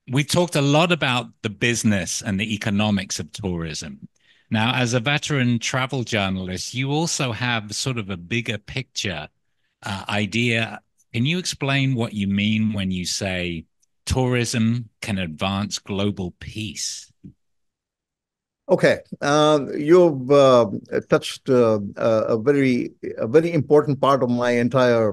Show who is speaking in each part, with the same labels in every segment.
Speaker 1: We talked a lot about the business and the economics of tourism. Now, as a veteran travel journalist, you also have sort of a bigger picture idea. Can you explain what you mean when you say tourism can advance global peace?
Speaker 2: Okay, you've touched a very important part of my entire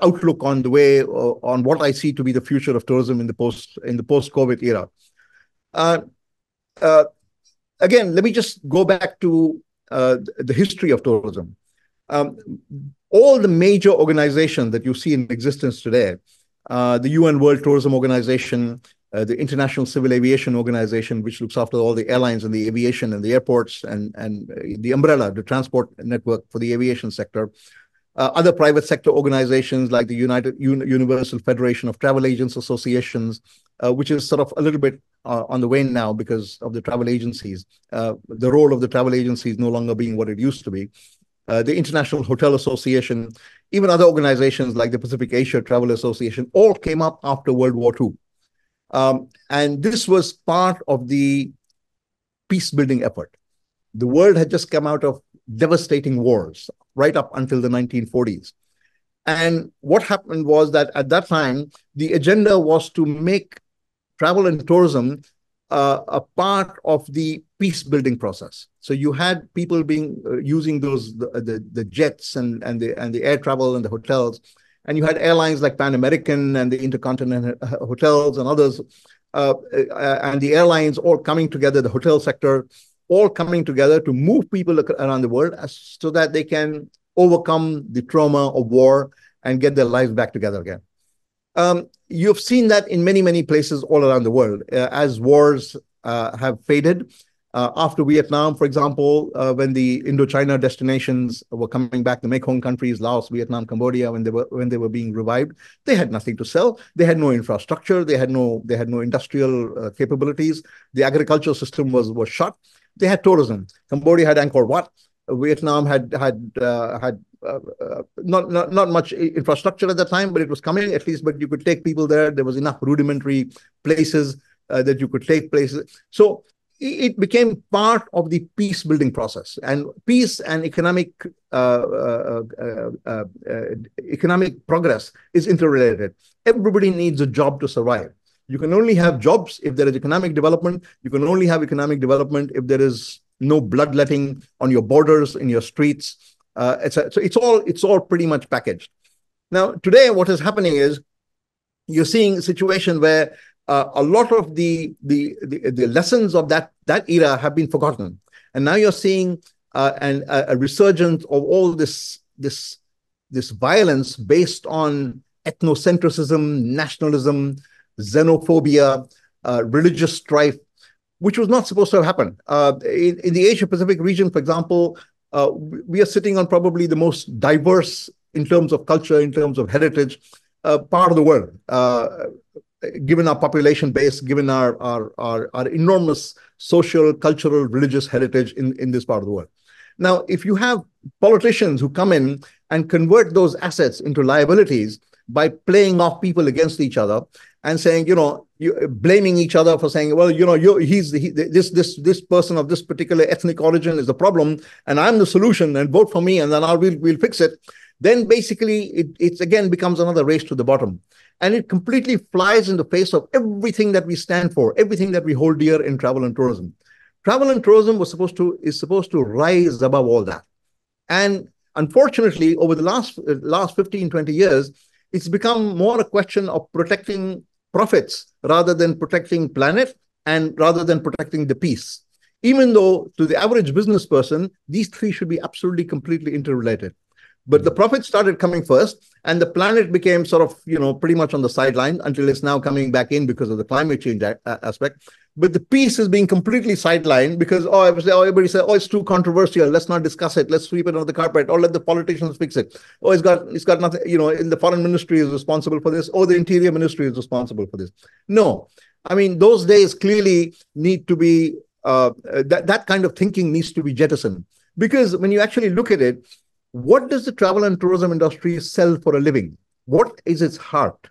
Speaker 2: outlook on the way on what I see to be the future of tourism in the post-COVID era. Uh, uh, Again, let me just go back to the history of tourism. Um, all the major organizations that you see in existence today, the UN World Tourism Organization, the International Civil Aviation Organization, which looks after all the airlines and the aviation and the airports and the umbrella, the transport network for the aviation sector, other private sector organizations like the Universal Federation of Travel Agents Associations, which is sort of a little bit on the wane now because of the travel agencies. The role of the travel agencies no longer being what it used to be. The International Hotel Association, even other organizations like the Pacific Asia Travel Association, all came up after World War II. And this was part of the peace building effort. The world had just come out of devastating wars right up until the 1940s. And what happened was that at that time, the agenda was to make travel and tourism a part of the peace building process. So you had people being using the jets and the air travel and the hotels, and you had airlines like Pan American and the Intercontinental Hotels and others, and the airlines all coming together, the hotel sector all coming together to move people around the world so that they can overcome the trauma of war and get their lives back together again. You've seen that in many, many places all around the world as wars have faded. After Vietnam, for example, when the Indochina destinations were coming back, the Mekong countries, Laos, Vietnam, Cambodia, when they were being revived, they had nothing to sell. They had no infrastructure. They had no industrial capabilities. The agricultural system was shut. They had tourism. Cambodia had Angkor Wat. Vietnam had not much infrastructure at the time, but it was coming at least. But you could take people there. There was enough rudimentary places that you could take places. So it became part of the peace building process, and peace and economic progress is interrelated. Everybody needs a job to survive. You can only have jobs if there is economic development. You can only have economic development if there is no bloodletting on your borders, in your streets. So it's all pretty much packaged. Now, today, what is happening is you're seeing a situation where a lot of the lessons of that era have been forgotten, and now you're seeing a resurgence of all this violence based on ethnocentrism, nationalism, xenophobia, religious strife, which was not supposed to have happened. In the Asia Pacific region, for example, we are sitting on probably the most diverse in terms of culture, in terms of heritage, part of the world. Given our population base, given our enormous social, cultural, religious heritage in this part of the world. Now, if you have politicians who come in and convert those assets into liabilities by playing off people against each other and saying, blaming each other for saying, well, this person of this particular ethnic origin is the problem, and I'm the solution, and vote for me, and then we'll fix it. Then basically it again becomes another race to the bottom. And it completely flies in the face of everything that we stand for, everything that we hold dear in travel and tourism. Travel and tourism is supposed to rise above all that. And unfortunately, over the last 15, 20 years, it's become more a question of protecting profits rather than protecting planet and rather than protecting the peace. Even though to the average business person, these three should be absolutely completely interrelated. But the profit started coming first, and the planet became sort of, pretty much on the sideline until it's now coming back in because of the climate change aspect. But the peace is being completely sidelined because, everybody said, it's too controversial. Let's not discuss it. Let's sweep it under the carpet, or let the politicians fix it. It's got nothing, the foreign ministry is responsible for this, or the interior ministry is responsible for this. No, I mean, those days clearly need to be, that kind of thinking needs to be jettisoned. Because when you actually look at it, what does the travel and tourism industry sell for a living? What is its heart?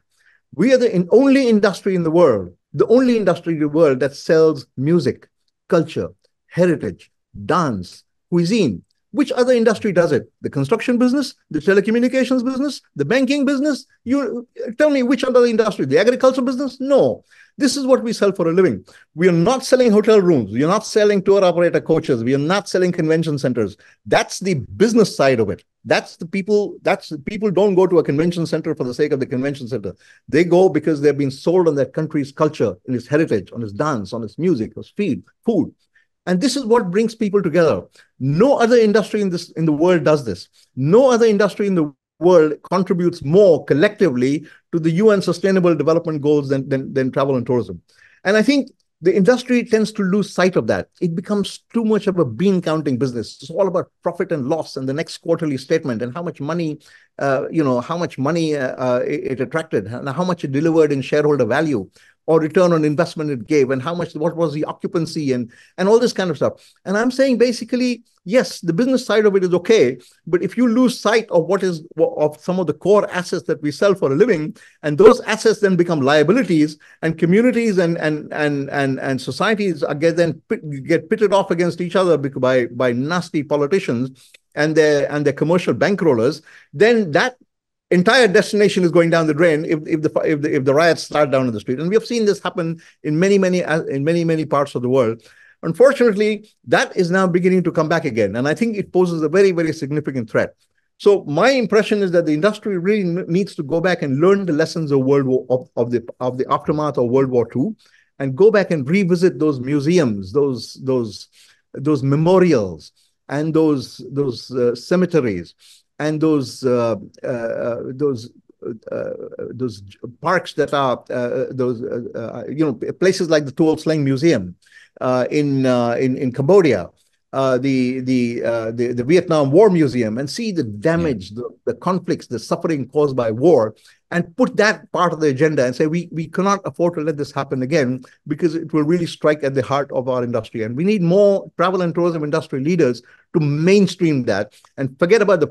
Speaker 2: We are the only industry in the world, the only industry in the world that sells music, culture, heritage, dance, cuisine. Which other industry does it? The construction business, the telecommunications business, the banking business? You tell me which other industry? The agriculture business? No. This is what we sell for a living. We are not selling hotel rooms. We are not selling tour operator coaches. We are not selling convention centers. That's the business side of it. That's the people don't go to a convention center for the sake of the convention center. They go because they've been sold on that country's culture, in its heritage, on its dance, on its music, its food. And this is what brings people together. No other industry in the world does this. No other industry in the world contributes more collectively to the UN Sustainable Development Goals than travel and tourism. And I think the industry tends to lose sight of that. It becomes too much of a bean counting business. It's all about profit and loss and the next quarterly statement and how much money, it attracted and how much it delivered in shareholder value or return on investment it gave, and what was the occupancy and all this kind of stuff. And I'm saying basically, yes, the business side of it is okay, but if you lose sight of of some of the core assets that we sell for a living, and those assets then become liabilities, and communities and societies get pitted off against each other by nasty politicians and their commercial bankrollers, then that entire destination is going down the drain if the riots start down in the street. And we have seen this happen in many parts of the world. Unfortunately, that is now beginning to come back again, and I think it poses a very, very significant threat. So my impression is that the industry really needs to go back and learn the lessons of World War of the aftermath of World War II, and go back and revisit those museums, those memorials, and those cemeteries, and those parks that are places like the Tuol Sleng Museum in Cambodia, the Vietnam War Museum, and see the damage, the conflicts, the suffering caused by war, and put that part of the agenda and say we cannot afford to let this happen again, because it will really strike at the heart of our industry. And we need more travel and tourism industry leaders to mainstream that and forget about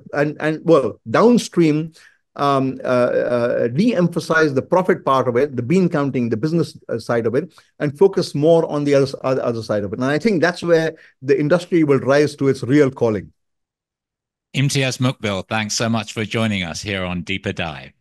Speaker 2: downstream, de-emphasize the profit part of it, the bean counting, the business side of it, and focus more on the other side of it. And I think that's where the industry will rise to its real calling.
Speaker 1: Imtiaz Muqbil, thanks so much for joining us here on Deeper Dive.